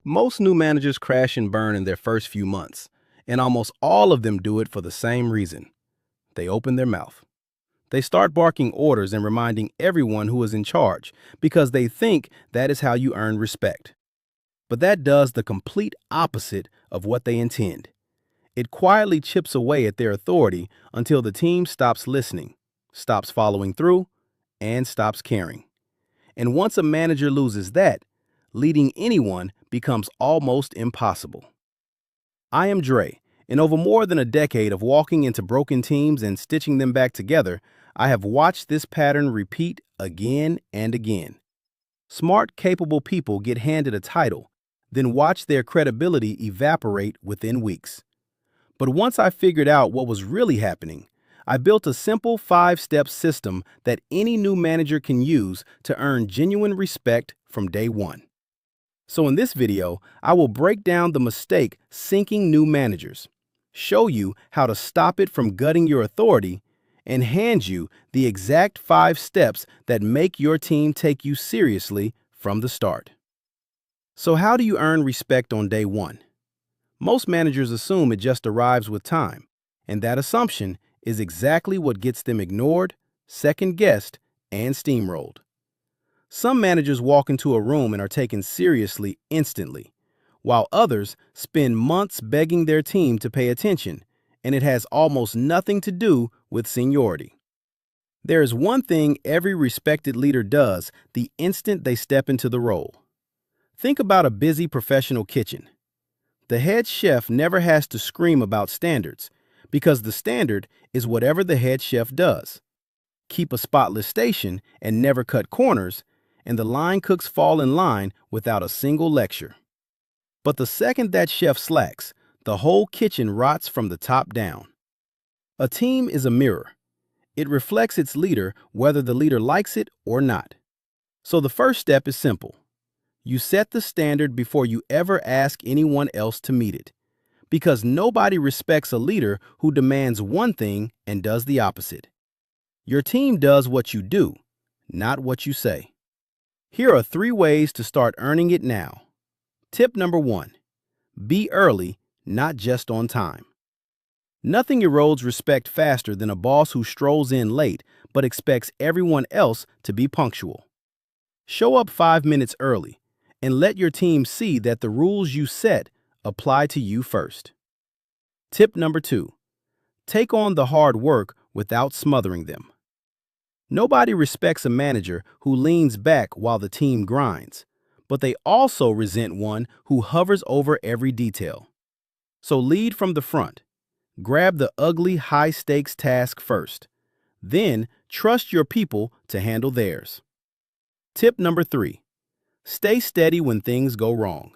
Most new managers crash and burn in their first few months, and almost all of them do it for the same reason. They open their mouth. They start barking orders and reminding everyone who is in charge because they think that is how you earn respect. But that does the complete opposite of what they intend. It quietly chips away at their authority until the team stops listening, stops following through, and stops caring. And once a manager loses that, leading anyone becomes almost impossible. I am Dre, and over more than a decade of walking into broken teams and stitching them back together, I have watched this pattern repeat again and again. Smart, capable people get handed a title, then watch their credibility evaporate within weeks. But once I figured out what was really happening, I built a simple 5-step system that any new manager can use to earn genuine respect from day one. So in this video, I will break down the mistake sinking new managers, show you how to stop it from gutting your authority, and hand you the exact 5 steps that make your team take you seriously from the start. So how do you earn respect on day one? Most managers assume it just arrives with time, and that assumption is exactly what gets them ignored, second-guessed, and steamrolled. Some managers walk into a room and are taken seriously instantly, while others spend months begging their team to pay attention, and it has almost nothing to do with seniority. There is one thing every respected leader does the instant they step into the role. Think about a busy professional kitchen. The head chef never has to scream about standards, because the standard is whatever the head chef does. Keep a spotless station and never cut corners, and the line cooks fall in line without a single lecture. But the second that chef slacks, the whole kitchen rots from the top down. A team is a mirror. It reflects its leader whether the leader likes it or not. So the first step is simple. You set the standard before you ever ask anyone else to meet it, because nobody respects a leader who demands one thing and does the opposite. Your team does what you do, not what you say. Here are 3 ways to start earning it now. Tip number 1. Be early, not just on time. Nothing erodes respect faster than a boss who strolls in late but expects everyone else to be punctual. Show up 5 minutes early and let your team see that the rules you set apply to you first. Tip number 2. Take on the hard work without smothering them. Nobody respects a manager who leans back while the team grinds, but they also resent one who hovers over every detail. So lead from the front. Grab the ugly, high-stakes task first. Then trust your people to handle theirs. Tip number 3. Stay steady when things go wrong.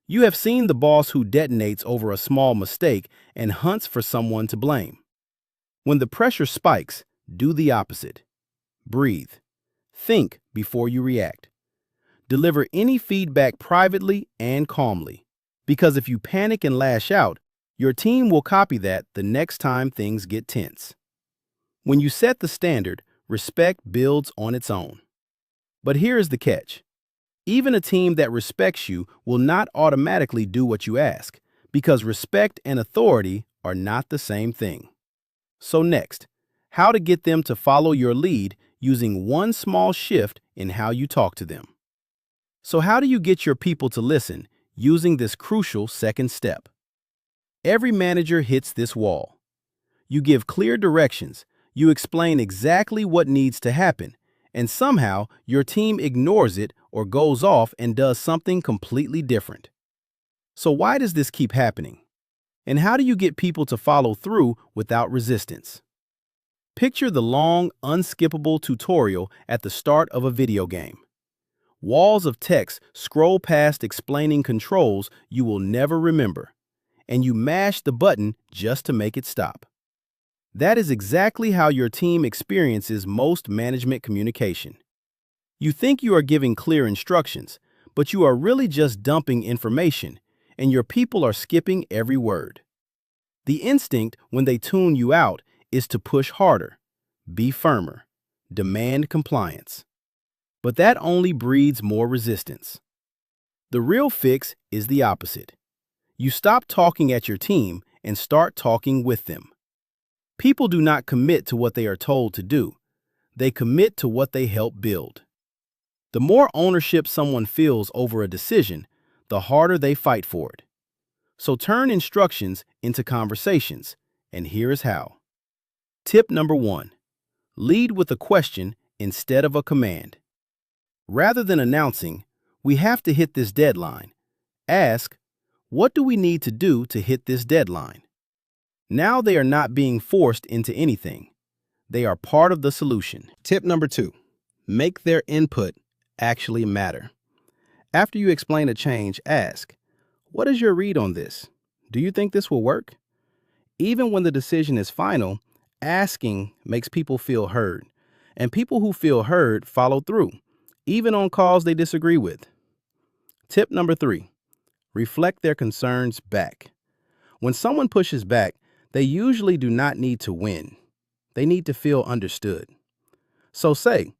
You have seen the boss who detonates over a small mistake and hunts for someone to blame. When the pressure spikes, do the opposite. Breathe. Think before you react. Deliver any feedback privately and calmly, because if you panic and lash out, your team will copy that the next time things get tense. When you set the standard, respect builds on its own. But here is the catch. Even a team that respects you will not automatically do what you ask, because respect and authority are not the same thing. So next, how to get them to follow your lead using one small shift in how you talk to them. So how do you get your people to listen using this crucial second step? Every manager hits this wall. You give clear directions, you explain exactly what needs to happen, and somehow your team ignores it or goes off and does something completely different. So why does this keep happening? And how do you get people to follow through without resistance? Picture the long, unskippable tutorial at the start of a video game. Walls of text scroll past explaining controls you will never remember, and you mash the button just to make it stop. That is exactly how your team experiences most management communication. You think you are giving clear instructions, but you are really just dumping information, and your people are skipping every word. The instinct when they tune you out is to push harder, be firmer, demand compliance. But that only breeds more resistance. The real fix is the opposite. You stop talking at your team and start talking with them. People do not commit to what they are told to do. They commit to what they help build. The more ownership someone feels over a decision, the harder they fight for it. So turn instructions into conversations, and here is how. Tip number 1. Lead with a question instead of a command. Rather than announcing, "We have to hit this deadline," ask, "What do we need to do to hit this deadline?" Now they are not being forced into anything. They are part of the solution. Tip number 2. Make their input actually matter. After you explain a change, ask, "What is your read on this? Do you think this will work?" Even when the decision is final, asking makes people feel heard, and people who feel heard follow through, even on calls they disagree with. Tip number 3. Reflect their concerns back. When someone pushes back, they usually do not need to win. They need to feel understood. So say,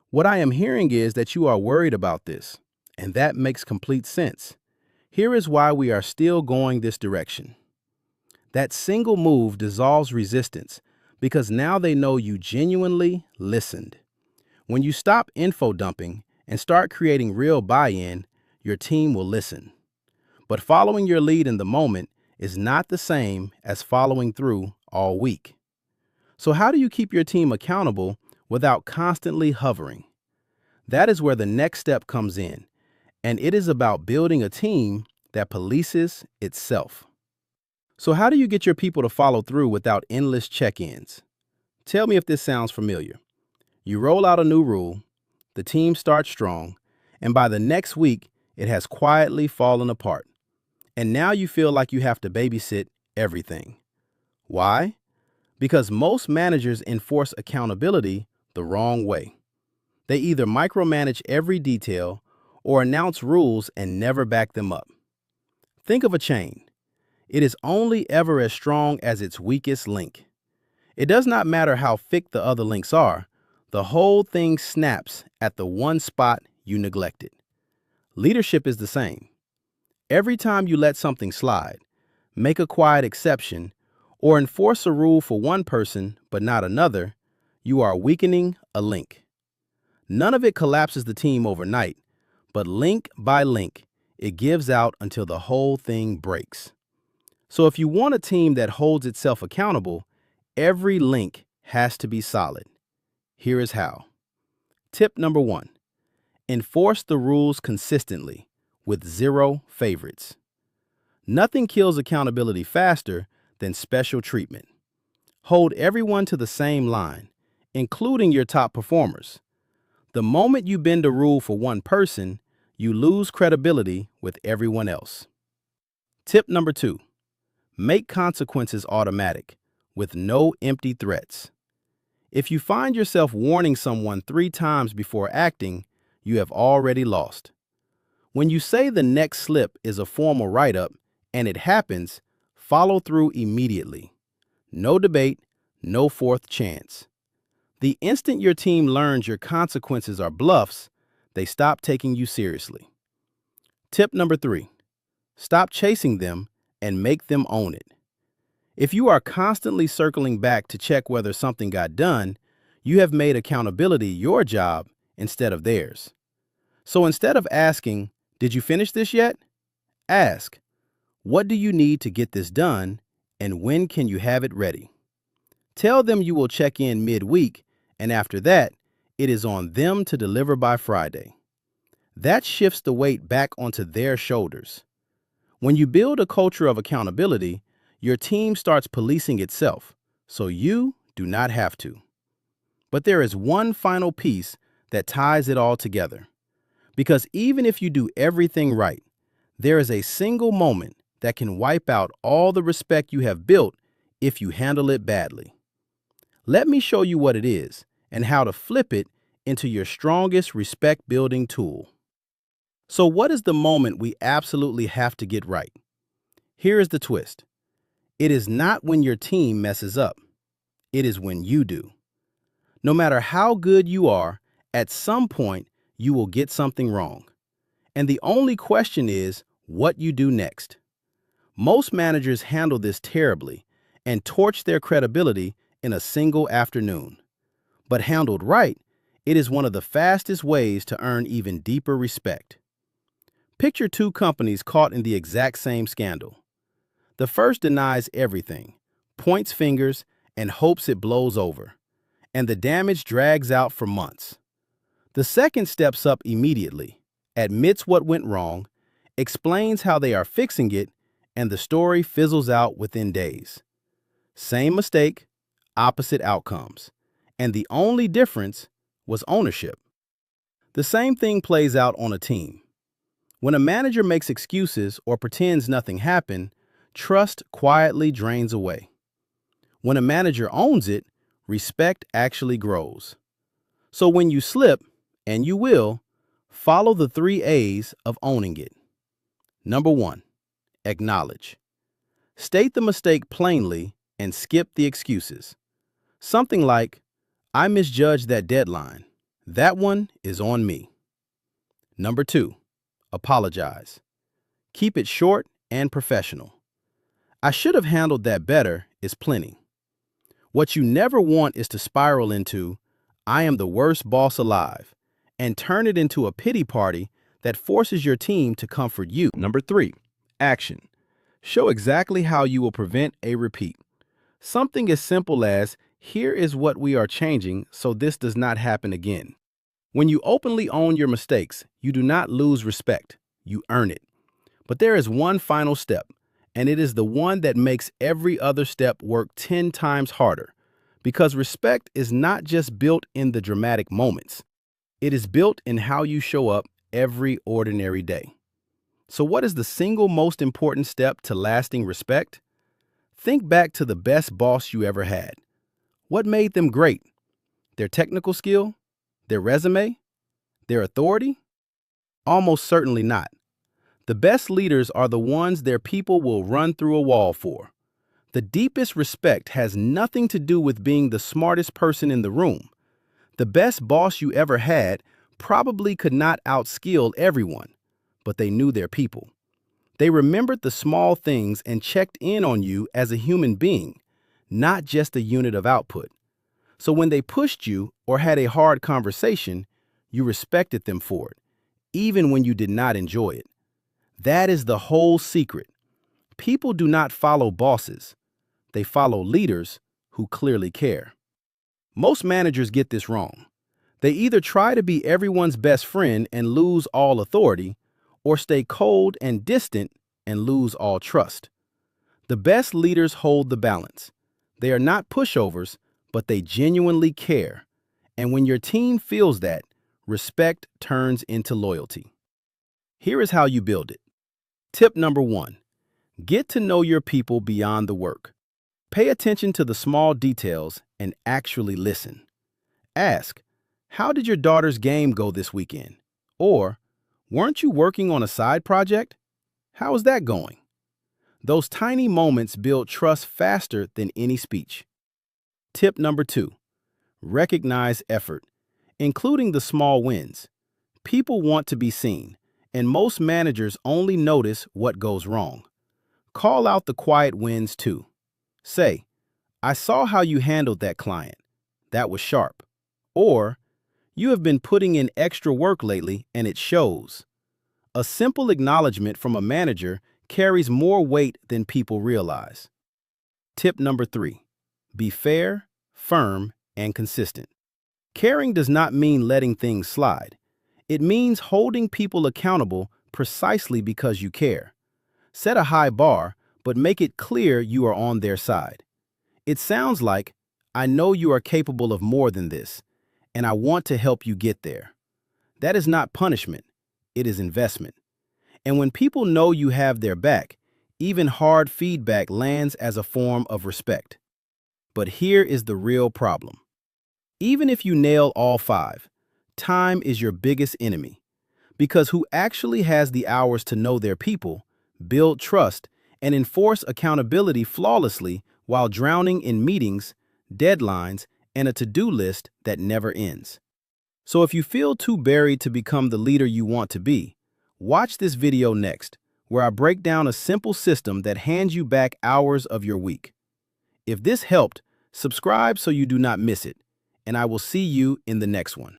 "What I am hearing is that you are worried about this, and that makes complete sense. Here is why we are still going this direction." That single move dissolves resistance because now they know you genuinely listened. When you stop info dumping and start creating real buy-in, your team will listen. But following your lead in the moment is not the same as following through all week. So how do you keep your team accountable without constantly hovering? That is where the next step comes in, and it is about building a team that polices itself. So how do you get your people to follow through without endless check-ins? Tell me if this sounds familiar. You roll out a new rule, the team starts strong, and by the next week, it has quietly fallen apart. And now you feel like you have to babysit everything. Why? Because most managers enforce accountability the wrong way. They either micromanage every detail or announce rules and never back them up. Think of a chain. It is only ever as strong as its weakest link. It does not matter how thick the other links are, the whole thing snaps at the one spot you neglected. Leadership is the same. Every time you let something slide, make a quiet exception, or enforce a rule for one person but not another, you are weakening a link. None of it collapses the team overnight, but link by link, it gives out until the whole thing breaks. So if you want a team that holds itself accountable, every link has to be solid. Here is how. Tip number 1. Enforce the rules consistently with 0 favorites. Nothing kills accountability faster than special treatment. Hold everyone to the same line, including your top performers. The moment you bend a rule for one person, you lose credibility with everyone else. Tip number 2. Make consequences automatic, with no empty threats. If you find yourself warning someone 3 times before acting, you have already lost. When you say the next slip is a formal write-up and it happens, follow through immediately. No debate, no fourth chance. The instant your team learns your consequences are bluffs, they stop taking you seriously. Tip number 3. Stop chasing them and make them own it. If you are constantly circling back to check whether something got done, you have made accountability your job instead of theirs. So instead of asking, "Did you finish this yet?" ask, "What do you need to get this done, and when can you have it ready?" Tell them you will check in midweek, and after that, it is on them to deliver by Friday. That shifts the weight back onto their shoulders. When you build a culture of accountability, your team starts policing itself, so you do not have to. But there is one final piece that ties it all together. Because even if you do everything right, there is a single moment that can wipe out all the respect you have built if you handle it badly. Let me show you what it is and how to flip it into your strongest respect-building tool. So what is the moment we absolutely have to get right? Here is the twist. It is not when your team messes up. It is when you do. No matter how good you are, at some point you will get something wrong. And the only question is what you do next. Most managers handle this terribly and torch their credibility in a single afternoon. But handled right, it is one of the fastest ways to earn even deeper respect. Picture two companies caught in the exact same scandal. The first denies everything, points fingers, and hopes it blows over, and the damage drags out for months. The second steps up immediately, admits what went wrong, explains how they are fixing it, and the story fizzles out within days. Same mistake, opposite outcomes, and the only difference was ownership. The same thing plays out on a team. When a manager makes excuses or pretends nothing happened, trust quietly drains away. When a manager owns it, respect actually grows. So when you slip, and you will, follow the 3 A's of owning it. Number 1, acknowledge. State the mistake plainly and skip the excuses. Something like, I misjudged that deadline. That one is on me. Number 2, apologize. Keep it short and professional. I should have handled that better is plenty. What you never want is to spiral into, I am the worst boss alive, and turn it into a pity party that forces your team to comfort you. Number 3, action. Show exactly how you will prevent a repeat. Something as simple as, here is what we are changing so this does not happen again. When you openly own your mistakes, you do not lose respect, you earn it. But there is one final step, and it is the one that makes every other step work 10 times harder. Because respect is not just built in the dramatic moments. It is built in how you show up every ordinary day. So what is the single most important step to lasting respect? Think back to the best boss you ever had. What made them great? Their technical skill? Their resume? Their authority? Almost certainly not. The best leaders are the ones their people will run through a wall for. The deepest respect has nothing to do with being the smartest person in the room. The best boss you ever had probably could not outskill everyone, but they knew their people. They remembered the small things and checked in on you as a human being, not just a unit of output. So when they pushed you or had a hard conversation, you respected them for it, even when you did not enjoy it. That is the whole secret. People do not follow bosses. They follow leaders who clearly care. Most managers get this wrong. They either try to be everyone's best friend and lose all authority, or stay cold and distant and lose all trust. The best leaders hold the balance. They are not pushovers, but they genuinely care. And when your team feels that, respect turns into loyalty. Here is how you build it. Tip number 1, get to know your people beyond the work. Pay attention to the small details and actually listen. Ask, how did your daughter's game go this weekend? Or, weren't you working on a side project? How is that going? Those tiny moments build trust faster than any speech. Tip number 2, recognize effort, including the small wins. People want to be seen, and most managers only notice what goes wrong. Call out the quiet wins too. Say, I saw how you handled that client. That was sharp. Or, you have been putting in extra work lately and it shows. A simple acknowledgement from a manager carries more weight than people realize. Tip number 3, be fair, firm, and consistent. Caring does not mean letting things slide. It means holding people accountable precisely because you care. Set a high bar, but make it clear you are on their side. It sounds like, I know you are capable of more than this, and I want to help you get there. That is not punishment, it is investment. And when people know you have their back, even hard feedback lands as a form of respect. But here is the real problem. Even if you nail all 5, time is your biggest enemy. Because who actually has the hours to know their people, build trust, and enforce accountability flawlessly while drowning in meetings, deadlines, and a to-do list that never ends? So if you feel too buried to become the leader you want to be, Watch this video next, where I break down a simple system that hands you back hours of your week. If this helped, subscribe so you do not miss it, and I will see you in the next one.